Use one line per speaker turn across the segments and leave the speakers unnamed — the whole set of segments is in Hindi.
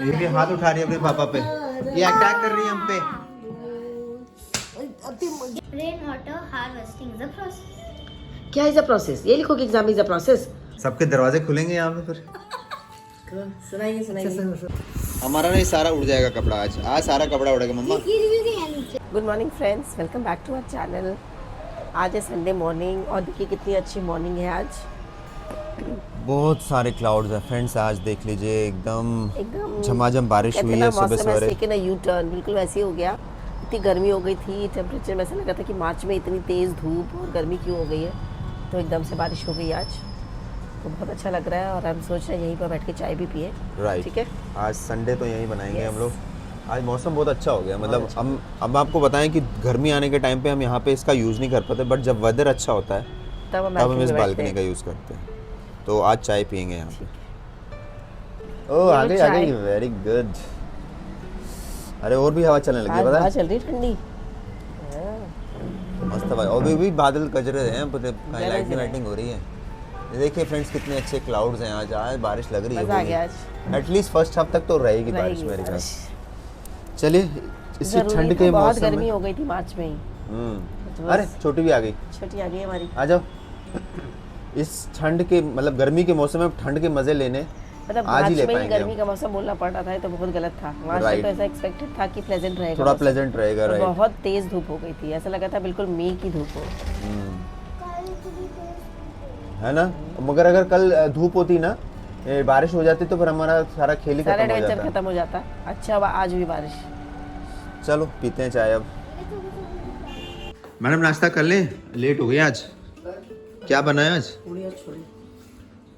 ये भी हाथ उठा रही है अपने पापा पे, ये अटैक कर रही है हम पे।
Rain water harvesting is a process.
क्या इज अ प्रोसेस? ये लिखो कि एग्जाम इज अ प्रोसेस।
सबके दरवाजे खुलेंगे यहाँ पे फिर।
सुनाइए।
हमारा नहीं सारा उड़ जाएगा कपड़ा आज सारा कपड़ा उड़ेगा मम्मा।
Good morning friends, welcome back to our channel. आज है संडे मॉर्निंग और देखिए कितनी अच्छी मॉर्निंग है आज।
बहुत सारे क्लाउड्स हैं फ्रेंड्स, आज देख लीजिए
एकदम
झमाझम बारिश हुई है सुबह सवेरे।
लेकिन यू टर्न बिल्कुल वैसे ही हो गया। इतनी गर्मी हो गई थी, टेम्परेचर में ऐसा लगा था कि मार्च में इतनी तेज़ धूप और गर्मी क्यों हो गई है, तो एकदम से बारिश हो गई आज, तो बहुत अच्छा लग रहा है। और हम सोच रहे हैं यहीं पर बैठ के चाय भी पिए।
राइट,
ठीक है,
आज संडे तो यहीं बनाएंगे हम लोग। आज मौसम बहुत अच्छा हो गया, मतलब अब आपको बताएं कि गर्मी आने के टाइम पे हम यहाँ पे इसका यूज़ नहीं कर पाते, बट जब वेदर अच्छा होता है
तब
हम इस बालकनी का यूज़ करते हैं। तो आज चाय पियेंगे यहाँ पे। ओह आ गई, वेरी गुड। अरे और भी हवा चलने लगी है, पता है?
चल रही ठंडी,
मस्त हवा। और भी बादल गज रहे हैं, लाइटिंग हो रही है। ये देखिए फ्रेंड्स कितने अच्छे क्लाउड्स हैं आज बारिश लग रही है।
मजा आ गया आज।
एटलीस्ट फर्स्ट हाफ तक तो रहेगी बारिश मेरे ख्याल से। चलिए इसी ठंड के
बहुत
मौसम
गर्मी
में।
हो गई थी मार्च में ही।
अरे छोटी भी आ गई,
छोटी आ गई हमारी।
आ जाओ। इस ठंड के मतलब गर्मी के मौसम में ठंड के मजे लेने
मतलब
आज ही ले
मार्च में ही
पाएंगे
गर्मी का मौसम बोलना पड़ रहा था, तो बहुत गलत था। मार्च में तो ऐसा एक्सपेक्टेड था कि प्लेजेंट रहेगा,
थोड़ा प्लेजेंट रहेगा। राइट,
बहुत तेज धूप हो गई थी, ऐसा लगा था बिल्कुल मई की धूप हो,
है ना। मगर अगर कल धूप होती ना, बारिश हो जाती तो फिर हमारा सारा खेल ही
सारा
खत्म हो
एडवेंचर
जाता।
खत्म हो जाता। अच्छा हुआ आज भी बारिश।
चलो पीते हैं चाय अब। मैडम नाश्ता कर लें, लेट हो गई आज। क्या बनाया आज?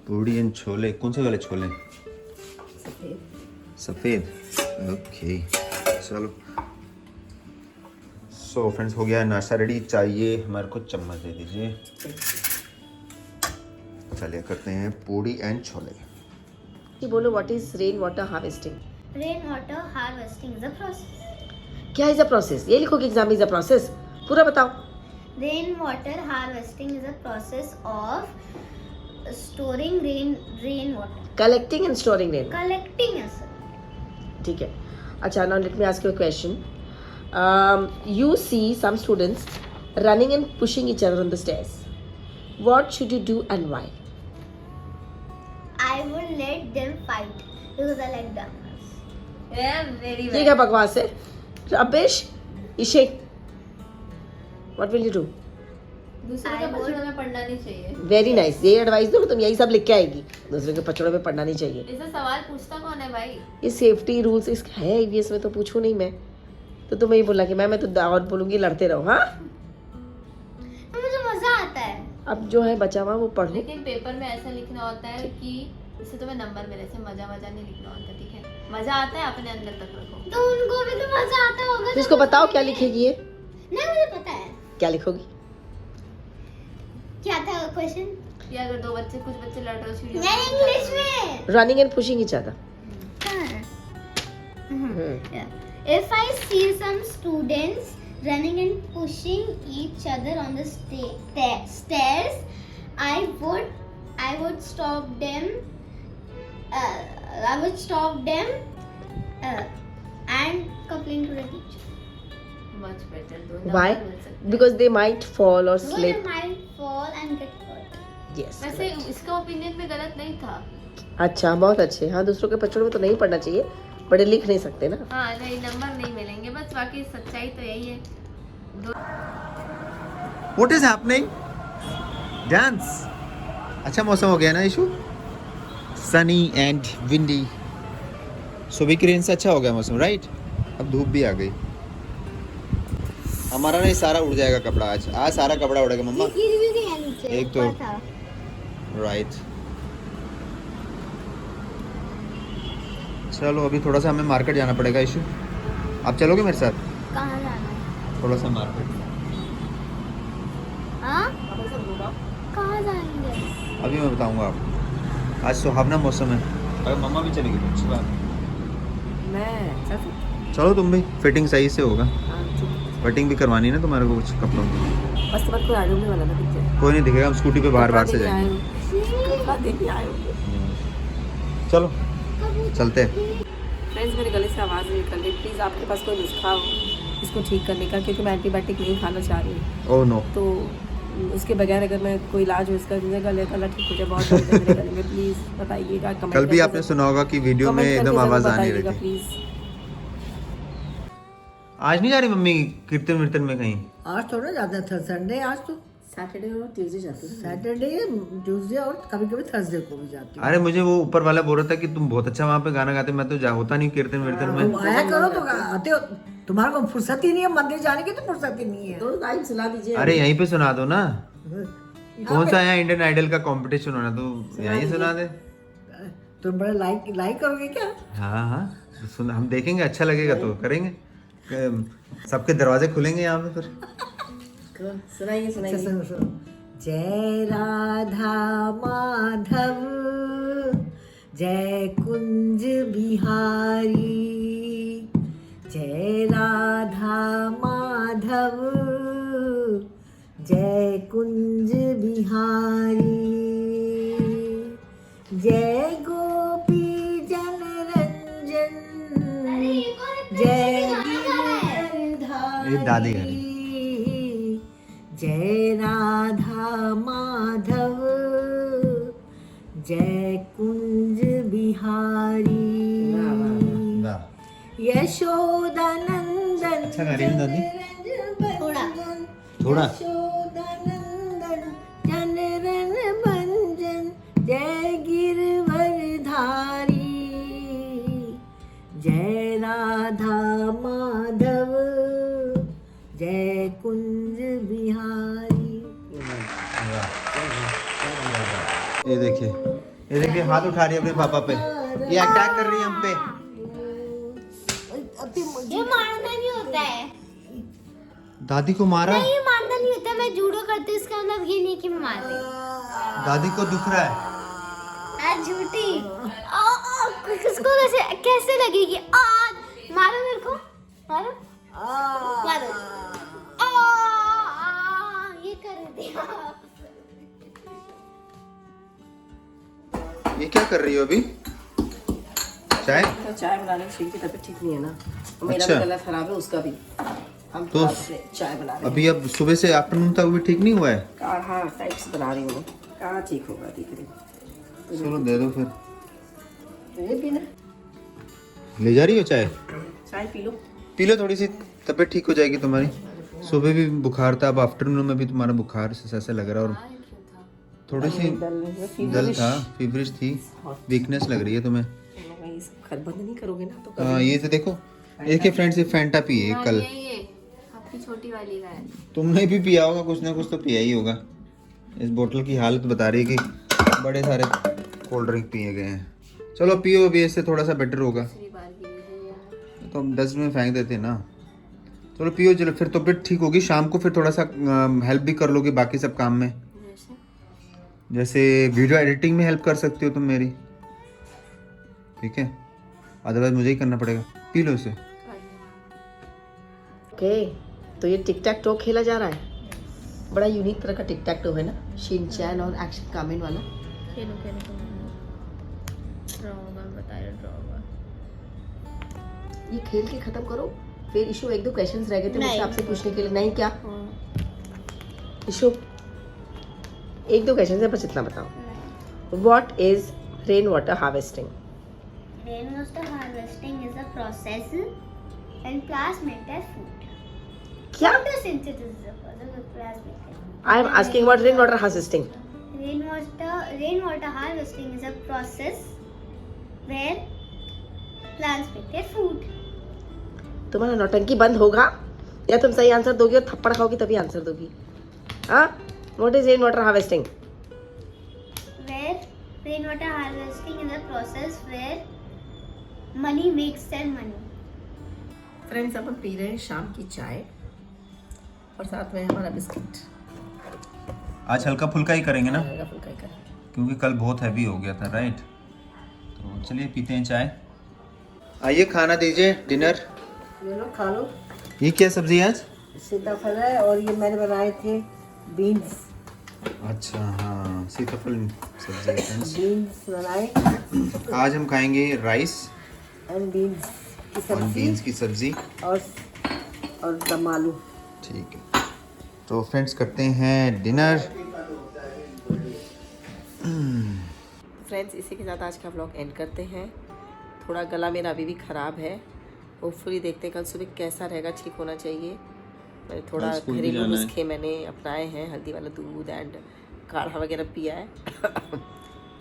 पूड़ी एंड छोले। कौन से वाले छोले? सफेद। ओके चलो। सो फ्रेंड्स हो गया नाश्ता रेडी। चाहिए हमारे को चम्मच दे दीजिए। चलिए करते हैं पूड़ी एंड छोले।
ये बोलो, what is rain water harvesting?
Rain water harvesting is a process.
क्या इज अ प्रोसेस? ये लिखो कि एग्जाम इज अ प्रोसेस। पूरा बताओ।
Rain water harvesting is a process of storing rain water,
collecting and storing rain.
collecting as
ठीक है। अच्छा, now let me ask you a question. You see some students running and pushing each other on the stairs. What should you do and why?
I would let them fight because I like dramas. Yeah, very
ये क्या बकवास है? रबिश, इशे, what will you do?
दूसरे के पछड़े में पढ़ना नहीं चाहिए।
Very nice. ये एडवाइस दो, तुम यही सब लिख के आएगी। दूसरे के पचड़ों में पढ़ना नहीं चाहिए।
इसे सवाल पूछता कौन है भाई?
ये सेफ्टी रूल्स इस है ईवीएस में, तो पूछूं नहीं मैं, तो तुम्हें ही बोला कि मैं तो और बोलूंगी लड़ते रहो। हाँ,
मुझे मजा आता है।
अब जो है बचा हुआ वो पढ़ो।
लेकिन पेपर में ऐसा लिखना होता है कि इससे तुम्हें नंबर मिले, से मजा नहीं लिखना होता। ठीक है, मजा आता है अपने अंदर तक रखो।
तो उनको भी तो मजा आता होगा।
तो इसको बताओ क्या लिखेगी ये?
नहीं, मुझे पता है
क्या लिखोगी?
क्या था क्वेश्चन।
कि अगर कुछ बच्चे लड़ रहे हो सीढ़ियों
नहीं, इंग्लिश में।
Running and pushing each other.
If I see some students running and pushing each other on the stairs, I would stop them. And complain to the teacher.
Much better दो।
Why? Because they might fall or
They
slip.
might fall and get hurt.
Yes.
वैसे इसका ओपिनियन में गलत नहीं था।
अच्छा, बहुत अच्छे। हाँ, दूसरों के पचड़ों में तो नहीं पढ़ना चाहिए, बड़े लिख नहीं सकते ना।
हाँ नहीं, नंबर नहीं मिलेंगे, बस बाकी सच्चाई तो यही है।
What is happening? Dance. अच्छा मौसम हो गया ना इशू, सनी एंड विंडी। सुबह की रेंज से अच्छा हो गया मौसम, राइट। अब धूप भी आ गई। हमारा नहीं सारा उड़ जाएगा कपड़ा आज सारा कपड़ा उड़ेगा मम्मा। एक तो राइट। चलो अभी थोड़ा सा हमें मार्केट जाना पड़ेगा इशू। आप चलोगे मेरे साथ?
कहाँ जाना है?
थोड़ा सा मार्केट।
हाँ? कहाँ जाएंगे?
अभी मैं बताऊंगा आपको। आज सुहावना मौसम है। अगर मम्मा भी चलेगी तो अच्छी बात है। चलो तुम भी, फिटिंग सही से होगा। कटिंग भी करवानी है ना तुम्हारे को कुछ कपड़ों की।
बस तुम्हारे को आलू नहीं वाला ना पीछे।
कोई नहीं दिखेगा, हम स्कूटी पे बाहर से जाएंगे। चलो चलते हैं।
फ्रेंड्स मेरे गले से आवाज़ नहीं निकल रही, प्लीज़ आपके पास कोई नुस्खा हो इसको ठीक करने का, क्योंकि मैं एंटीबायोटिक नहीं खाना चाह रही हूँ।
Oh no.
तो उसके बगैर अगर मैं कोई इलाज हो इसका, मुझे गले का ठीक हो जाए, बहुत दर्द है मेरे गले में, प्लीज़ बताइएगा। कमेंट
कल भी आपने सुना होगा कि वीडियो में एकदम आवाज़ आ नहीं रही थी।
प्लीज़।
आज नहीं जा रही मम्मी कीर्तन वीर्तन में कहीं?
आज थोड़ा जाता था, संडे आज तो,
सैटरडे और ट्यूसडे जाती हूँ।
सैटरडे ट्यूसडे और कभी कभी थर्सडे को भी जाती हूँ।
अरे मुझे वो ऊपर वाला बोल रहा था कि तुम बहुत अच्छा वहाँ पे गाना गाते, मैं तो होता नहीं कीर्तन वीर्तन में।
तुम आया करो तो आते हो, तुम्हारे को फुर्सत ही नहीं है मंदिर जाने की, तो फुर्सत ही नहीं है।
दो टाइम सुना दीजिए।
अरे यहीं पे सुना दो ना, कौन सा यहाँ इंडियन आइडल का कंपटीशन होना, तो यहीं सुना दे।
तुम बड़ा लाइक करोगे क्या?
हाँ हाँ सुन, हम देखेंगे, अच्छा लगेगा तो करेंगे। सबके दरवाजे खुलेंगे यहाँ पे फिर।
सुनाइए
अच्छा,
सुनाइए।
सुनो सुनो। जय राधा माधव, जय कुंज बिहारी, जय राधा माधव, जय कुंज बिहारी, जय गोपी जन रंजन, जय
ये दादी है।
जय राधा माधव, जय कुंज बिहारी, यशोदानंदन।
अच्छा गा रही है दादी। थोड़ा
यशोदानंदन जनरन भंजन, जय गिरवरधारी, जय राधा माधव, जय कुंज बिहारी।
ये देखिए हाथ उठा रही है अपने पापा पे, ये अटैक कर रही है हम पे।
ये मारना नहीं होता है,
दादी को मारा?
नहीं मारना नहीं होता, मैं जूडो करती हूँ, इसका मतलब ये नहीं कि मैं मारती।
दादी को दुख रहा है।
झूठी। किसको कैसे लगेगी? मारो मेरे को, मारो मारो। ये कर दिया।
ये क्या कर रही हो अभी? चाय?
तो चाय बनाने की शिव की तबीयत ठीक नहीं है ना, और मेरा
अच्छा।
भी गला खराब है, उसका भी। हम
तो
चाय बना रहे हैं।
अभी अब सुबह से आफ्टरनून तक भी ठीक नहीं हुआ है?
काढ़ा टाइप से बना रही हूँ, कहाँ ठीक होगा धीरे।
चलो दे दो फिर।
ये पीना,
ले जा रही हो चाय?
चाय पी लो।
पी लो, थोड़ी सी तबीयत ठीक हो जाएगी तुम्हारी। सुबह भी बुखार था, अब आफ्टरनून में भी तुम्हारा बुखार से लग रहा है, और थोड़ी सी डल था, फीवरिश थी, वीकनेस लग रही है तुम्हें।
घर बंद नहीं करोगे ना तो
हाँ ये तो देखो, एक फ्रेंड्स ये फैंटा पिए कल।
ये आपकी छोटी वाली का है।
तुमने भी पिया होगा, कुछ ना कुछ तो पिया ही होगा। इस बोतल की हालत बता रही है कि बड़े सारे कोल्ड ड्रिंक पिए गए हैं। चलो पियो, अभी इससे थोड़ा सा बेटर होगा, तो हम डस्ट में फेंक देते हैं ना। चलो पियो, चलो फिर तबीयत ठीक होगी, शाम को फिर थोड़ा सा हेल्प भी कर लोगे बाकी सब काम में, जैसे वीडियो एडिटिंग में हेल्प कर सकती हो तुम मेरी, ठीक है? अदरवाइज मुझे ही करना पड़ेगा। पी लो इसे।
ओके, तो ये टिक टैक टो खेला जा रहा है, बड़ा यूनिक तरह का टिक टैक टो है ना, शिनचैन और एक्शन कामिन वाला।
खेलो ड्रॉ होगा, बता रहे ड्रॉ होगा।
ये खेल के खत्म करो, फिर इशू एक दो क्वेश्चंस रह गए थे मुझसे आपसे पूछने के लिए। नहीं क्या इशू, एक दो क्वेश्चन है, बस इतना बताओ। What is rain water harvesting?
Rainwater harvesting is a process when plants make their food.
क्या?
Photosynthesis is a process when plants make their food.
I am asking what rain water harvesting.
Rainwater harvesting is a process where plants make their food.
तुम्हारा नौटंकी बंद होगा या तुम सही आंसर दोगी और थप्पड़ खाओगी तभी आंसर दोगी। हाँ, what is rain water harvesting?
Where rainwater harvesting is a process where money makes their money.
Friends, अब हम पी रहे हैं शाम की चाय और साथ में हमारा बिस्किट।
आज हल्का फुल्का ही करेंगे ना,
हल्का फुल्का ही करें।
क्योंकि कल बहुत हैवी हो गया था, राइट? तो चलिए पीते हैं चाय। आइए खाना दीजिए, डिनर।
ये लो खा लो।
ये क्या सब्जी है आज?
सीताफल है और ये मैंने बनाए थे बीन्स।
अच्छा हाँ, सीताफल सब्जी है फ्रेंड्स।
बीन्स बनाए।
आज हम खाएंगे राइस
एंड बीन्स की
और
सब्जी
बीन्स की सब्जी।
और दम आलू।
ठीक है, तो फ्रेंड्स करते हैं डिनर।
फ्रेंड्स इसी के साथ आज का व्लॉग एंड करते हैं। थोड़ा गला मेरा अभी भी ख़राब है, होपफुली देखते हैं कल सुबह कैसा रहेगा, ठीक होना चाहिए। मैंने थोड़ा
स्कूल भी
घरेलू
जाना है।
नुस्खे मैंने अपनाए हैं, हल्दी वाला दूध एंड काढ़ा वगैरह पिया है।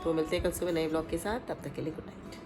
तो मिलते हैं कल सुबह नए व्लॉग के साथ, तब तक के लिए गुड नाइट।